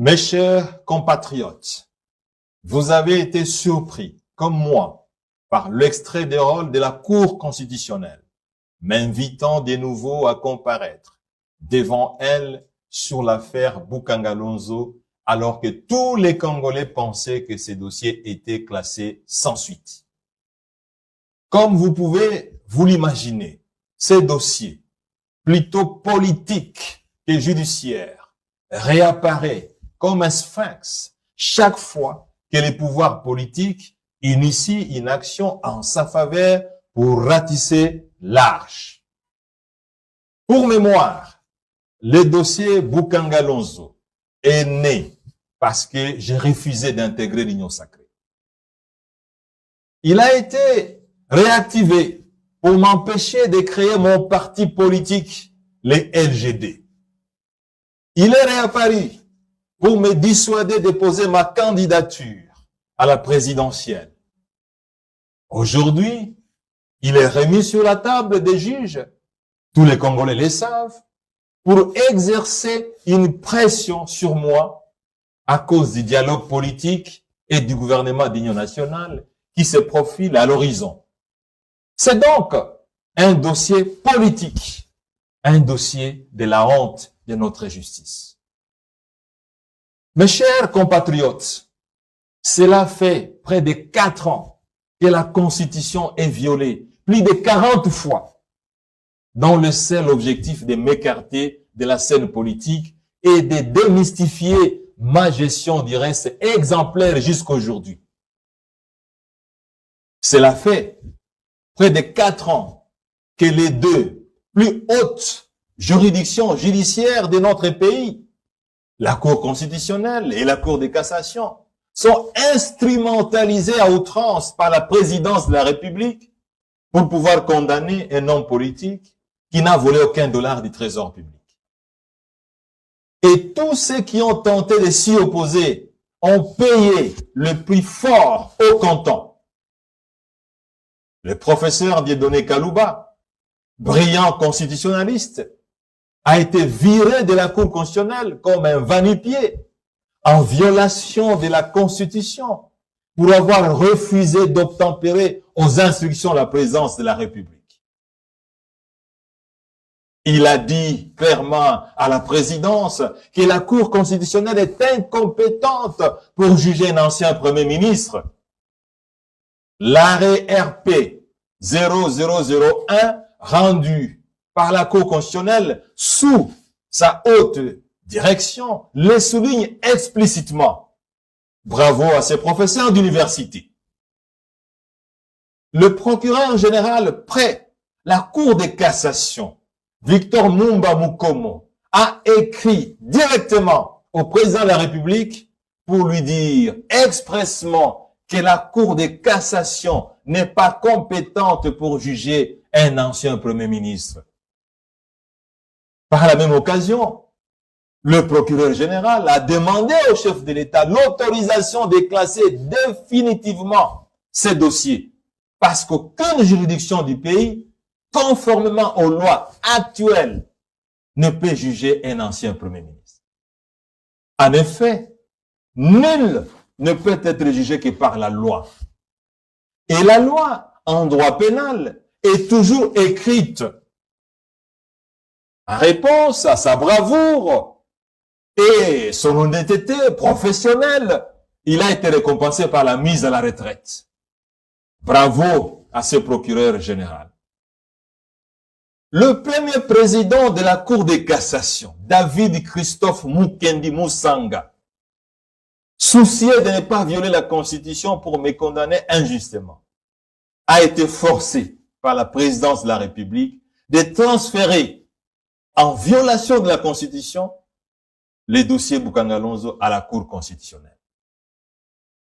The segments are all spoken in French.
Mes chers compatriotes, vous avez été surpris, comme moi, par l'extrait des rôles de la Cour constitutionnelle, m'invitant de nouveau à comparaître devant elle sur l'affaire Boukangalonzo, alors que tous les Congolais pensaient que ces dossiers étaient classés sans suite. Comme vous pouvez vous l'imaginer, ces dossiers, plutôt politiques que judiciaires, réapparaît comme un sphinx chaque fois que les pouvoirs politiques initient une action en sa faveur pour ratisser l'arche. Pour mémoire, le dossier Boukangalonzo est né parce que j'ai refusé d'intégrer l'Union sacrée. Il a été réactivé pour m'empêcher de créer mon parti politique, les LGD. Il est réapparu pour me dissuader de poser ma candidature à la présidentielle. Aujourd'hui, il est remis sur la table des juges, tous les Congolais le savent, pour exercer une pression sur moi à cause du dialogue politique et du gouvernement d'union nationale qui se profile à l'horizon. C'est donc un dossier politique, un dossier de la honte de notre justice. Mes chers compatriotes, cela fait près de 4 ans que la Constitution est violée, plus de 40 fois, dans le seul objectif de m'écarter de la scène politique et de démystifier ma gestion du reste exemplaire jusqu'aujourd'hui. Cela fait près de 4 ans que les deux plus hautes juridictions judiciaires de notre pays, la Cour constitutionnelle et la Cour de cassation, sont instrumentalisées à outrance par la présidence de la République pour pouvoir condamner un homme politique qui n'a volé aucun dollar du trésor public. Et tous ceux qui ont tenté de s'y opposer ont payé le prix fort au comptant. Le professeur Dieudonné Kalouba, brillant constitutionnaliste, a été viré de la Cour constitutionnelle comme un va-nu-pied, en violation de la Constitution, pour avoir refusé d'obtempérer aux instructions de la présidence de la République. Il a dit clairement à la présidence que la Cour constitutionnelle est incompétente pour juger un ancien Premier ministre. L'arrêt RP 0001 rendu par la Cour constitutionnelle sous sa haute direction le souligne explicitement. Bravo à ces professeurs d'université. Le procureur général près la Cour de cassation, Victor Mumba Mukomo, a écrit directement au président de la République pour lui dire expressement que la Cour de cassation n'est pas compétente pour juger un ancien Premier ministre. Par la même occasion, le procureur général a demandé au chef de l'État l'autorisation de classer définitivement ces dossiers parce qu'aucune juridiction du pays, conformément aux lois actuelles, ne peut juger un ancien Premier ministre. En effet, nul ne peut être jugé que par la loi. Et la loi, en droit pénal, est toujours écrite. En réponse à sa bravoure et son honnêteté professionnelle, il a été récompensé par la mise à la retraite. Bravo à ce procureur général. Le premier président de la Cour de cassation, David Christophe Mukendi Musanga, soucieux de ne pas violer la Constitution pour me condamner injustement, a été forcé par la présidence de la République de transférer en violation de la Constitution les dossiers Boukangalonzo à la Cour constitutionnelle.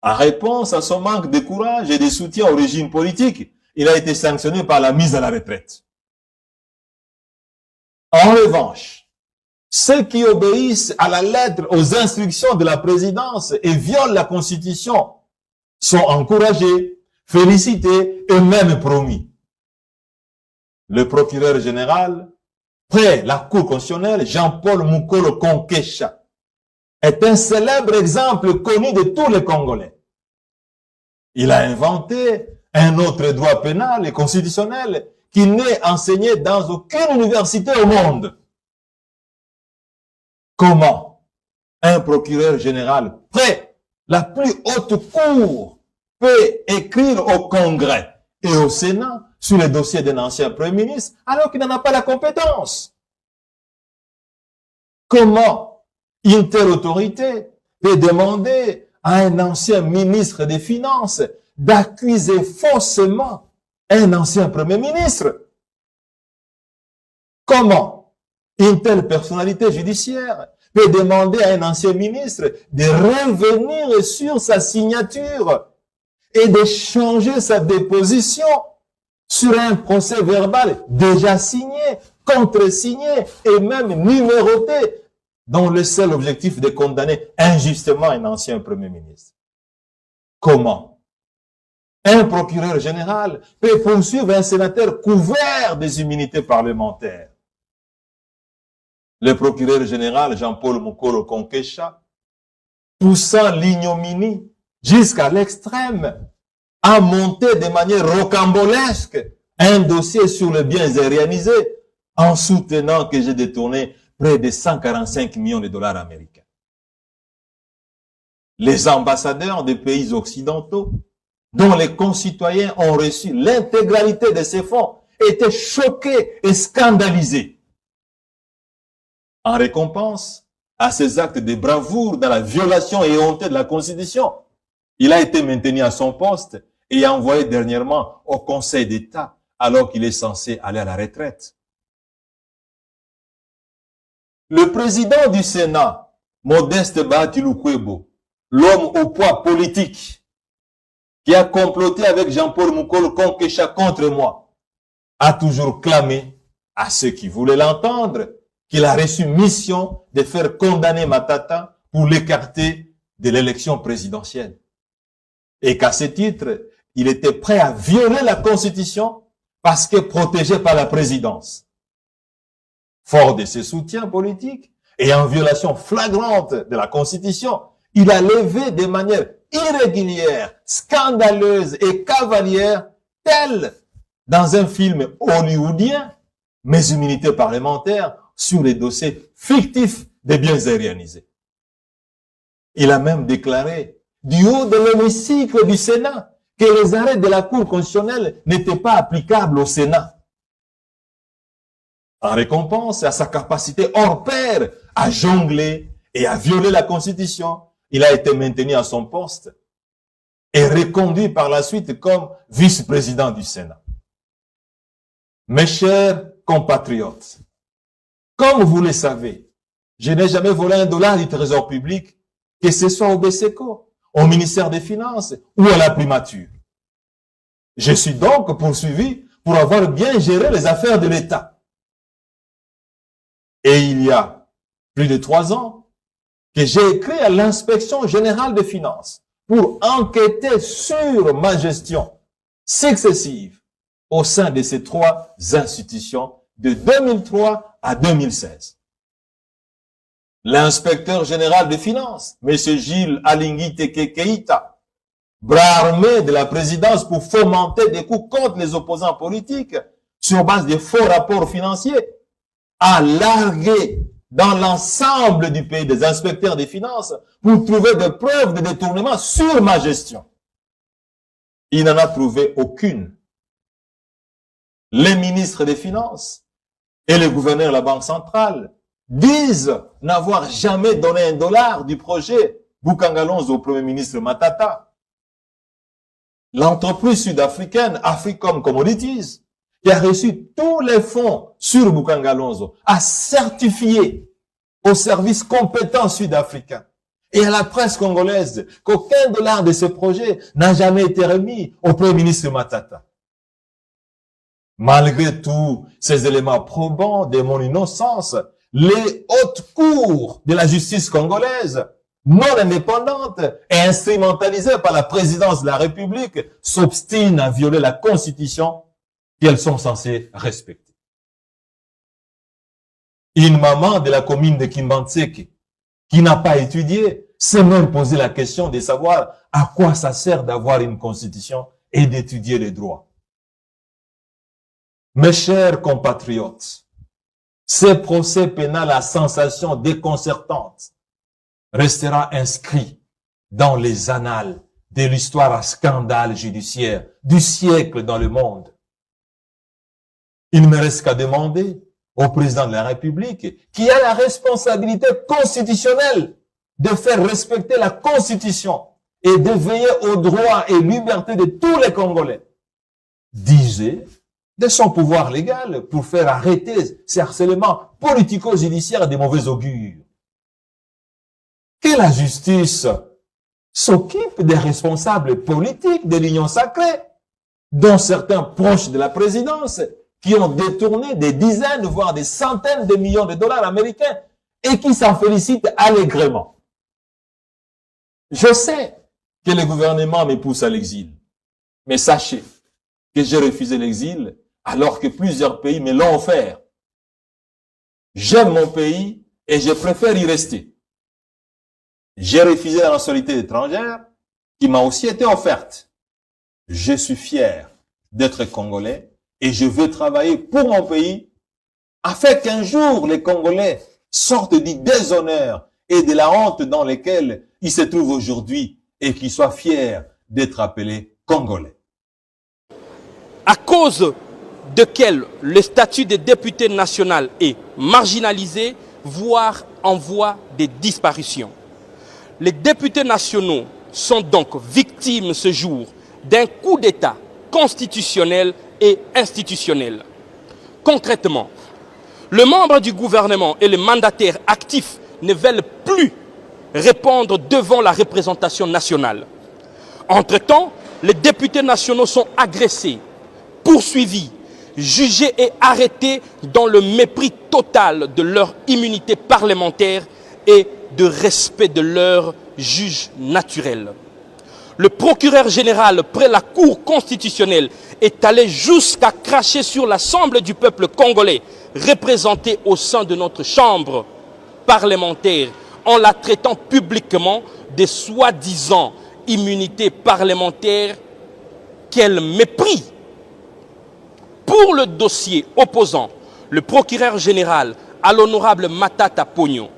En réponse à son manque de courage et de soutien au régime politique, il a été sanctionné par la mise à la retraite. En revanche, ceux qui obéissent à la lettre aux instructions de la présidence et violent la Constitution sont encouragés, félicités et même promis. Le procureur général, près la Cour constitutionnelle, Jean-Paul Mukolo Konkesha, est un célèbre exemple connu de tous les Congolais. Il a inventé un autre droit pénal et constitutionnel qui n'est enseigné dans aucune université au monde. Comment un procureur général près la plus haute cour peut écrire au Congrès et au Sénat sur les dossiers d'un ancien Premier ministre alors qu'il n'en a pas la compétence? Comment une telle autorité peut demander à un ancien ministre des Finances d'accuser faussement un ancien Premier ministre? Comment une telle personnalité judiciaire peut demander à un ancien ministre de revenir sur sa signature et de changer sa déposition sur un procès verbal déjà signé, contresigné et même numéroté, dont le seul objectif de condamner injustement un ancien Premier ministre? Comment un procureur général peut poursuivre un sénateur couvert des immunités parlementaires? Le procureur général Jean-Paul Mukolo Konkesha, poussant l'ignominie jusqu'à l'extrême, a monté de manière rocambolesque un dossier sur les biens aérianisés en soutenant que j'ai détourné près de 145 millions de dollars américains. Les ambassadeurs des pays occidentaux, dont les concitoyens ont reçu l'intégralité de ces fonds, étaient choqués et scandalisés. En récompense à ces actes de bravoure dans la violation éhontée de la Constitution, il a été maintenu à son poste et envoyé dernièrement au Conseil d'État alors qu'il est censé aller à la retraite. Le président du Sénat, Modeste Bahati Lukwebo, l'homme au poids politique, qui a comploté avec Jean-Paul Mukolo Konkesha contre moi, a toujours clamé à ceux qui voulaient l'entendre qu'il a reçu mission de faire condamner Matata pour l'écarter de l'élection présidentielle. Et qu'à ce titre, il était prêt à violer la Constitution parce que protégé par la présidence. Fort de ses soutiens politiques et en violation flagrante de la Constitution, il a levé de manière irrégulière, scandaleuse et cavalière, telle dans un film hollywoodien, mes immunités parlementaires sur les dossiers fictifs des biens aérianisés. Il a même déclaré, du haut de l'hémicycle du Sénat, que les arrêts de la Cour constitutionnelle n'étaient pas applicables au Sénat. En récompense à sa capacité hors pair à jongler et à violer la Constitution, il a été maintenu à son poste et reconduit par la suite comme vice-président du Sénat. Mes chers compatriotes, comme vous le savez, je n'ai jamais volé $1 du trésor public, que ce soit au BCECO, au ministère des Finances ou à la primature. Je suis donc poursuivi pour avoir bien géré les affaires de l'État. Et il y a plus de 3 ans que j'ai écrit à l'inspection générale des finances pour enquêter sur ma gestion successive au sein de ces 3 institutions de 2003 à 2016. L'inspecteur général des finances, M. Gilles Alingui Teke Keïta, bras armé de la présidence pour fomenter des coups contre les opposants politiques sur base de faux rapports financiers, a largué dans l'ensemble du pays des inspecteurs des finances pour trouver des preuves de détournement sur ma gestion. Il n'en a trouvé aucune. Les ministres des Finances et le gouverneur de la Banque centrale disent n'avoir jamais donné $1 du projet Bukangalonzo au Premier ministre Matata. L'entreprise sud-africaine Africom Commodities, qui a reçu tous les fonds sur Bukangalonzo, a certifié aux services compétents sud-africains et à la presse congolaise qu'aucun $1 de ce projet n'a jamais été remis au Premier ministre Matata. Malgré tous ces éléments probants de mon innocence, les hautes cours de la justice congolaise, non indépendantes et instrumentalisées par la présidence de la République, s'obstinent à violer la Constitution qu'elles sont censées respecter. Une maman de la commune de Kimbantseke, qui n'a pas étudié, s'est même posé la question de savoir à quoi ça sert d'avoir une constitution et d'étudier les droits. Mes chers compatriotes, ce procès pénal à sensation déconcertante restera inscrit dans les annales de l'histoire à scandale judiciaire du siècle dans le monde. Il ne me reste qu'à demander au président de la République, qui a la responsabilité constitutionnelle de faire respecter la Constitution et de veiller aux droits et libertés de tous les Congolais, d'user de son pouvoir légal pour faire arrêter ces harcèlements politico-judiciaires des mauvais augures. Que la justice s'occupe des responsables politiques de l'Union sacrée, dont certains proches de la présidence, qui ont détourné des dizaines, voire des centaines de millions de dollars américains et qui s'en félicitent allègrement. Je sais que le gouvernement me pousse à l'exil, mais sachez que j'ai refusé l'exil alors que plusieurs pays me l'ont offert. J'aime mon pays et je préfère y rester. J'ai refusé la nationalité étrangère qui m'a aussi été offerte. Je suis fier d'être congolais et je veux travailler pour mon pays afin qu'un jour les Congolais sortent du déshonneur et de la honte dans lesquels ils se trouvent aujourd'hui et qu'ils soient fiers d'être appelés Congolais. À cause de quel le statut de député national est marginalisé, voire en voie de disparition. Les députés nationaux sont donc victimes ce jour d'un coup d'État constitutionnel et institutionnel. Concrètement, le membre du gouvernement et les mandataires actifs ne veulent plus répondre devant la représentation nationale. Entre-temps, les députés nationaux sont agressés, poursuivis, jugés et arrêtés dans le mépris total de leur immunité parlementaire et de respect de leur juge naturel. Le procureur général près la Cour constitutionnelle est allé jusqu'à cracher sur l'Assemblée du peuple congolais représentée au sein de notre chambre parlementaire en la traitant publiquement de soi-disant immunité parlementaire. Quel mépris! Pour le dossier opposant le procureur général à l'honorable Matata Pogno,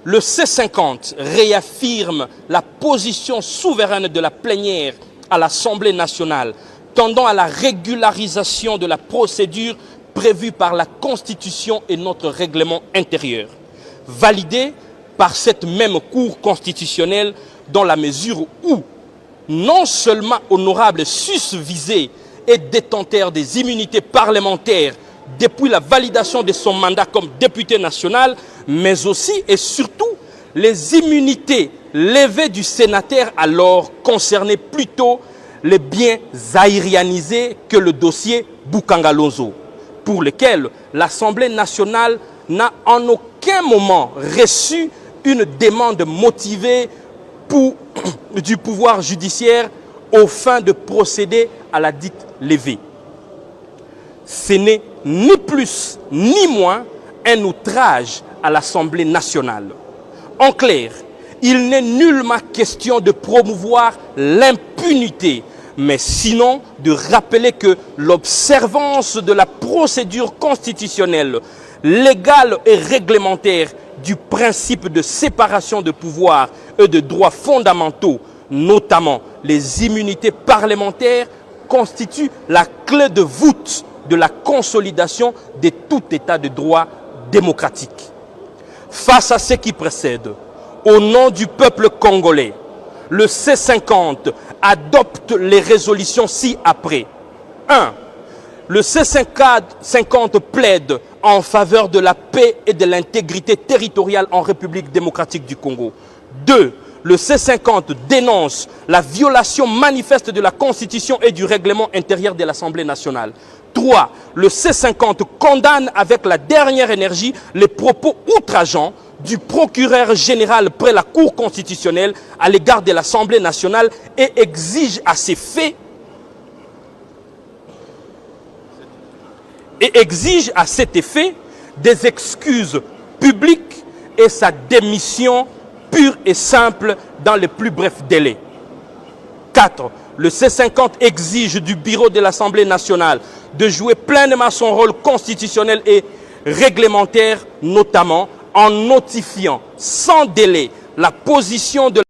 le C50 réaffirme la position souveraine de la plénière à l'Assemblée nationale tendant à la régularisation de la procédure prévue par la Constitution et notre règlement intérieur, validée par cette même Cour constitutionnelle dans la mesure où non seulement honorable susvisé et détenteur des immunités parlementaires depuis la validation de son mandat comme député national, mais aussi et surtout les immunités levées du sénateur alors concernaient plutôt les biens aérianisés que le dossier Boukangalonzo, pour lequel l'Assemblée nationale n'a en aucun moment reçu une demande motivée du pouvoir judiciaire aux fins de procéder à la dite levée. Ce n'est ni plus ni moins un outrage à l'Assemblée nationale. En clair, il n'est nullement question de promouvoir l'impunité, mais sinon de rappeler que l'observance de la procédure constitutionnelle, légale et réglementaire du principe de séparation de pouvoirs et de droits fondamentaux, notamment les immunités parlementaires, constitue la clé de voûte de la consolidation de tout état de droit démocratique. Face à ce qui précède, au nom du peuple congolais, le C50 adopte les résolutions ci-après. 1. Le C50 plaide en faveur de la paix et de l'intégrité territoriale en République démocratique du Congo. 2. Le C50 dénonce la violation manifeste de la Constitution et du règlement intérieur de l'Assemblée nationale. 3. Le C50 condamne avec la dernière énergie les propos outrageants du procureur général près la Cour constitutionnelle à l'égard de l'Assemblée nationale et exige à cet effet des excuses publiques et sa démission pure et simple dans les plus brefs délais. 4. Le C50 exige du bureau de l'Assemblée nationale de jouer pleinement son rôle constitutionnel et réglementaire, notamment en notifiant sans délai la position de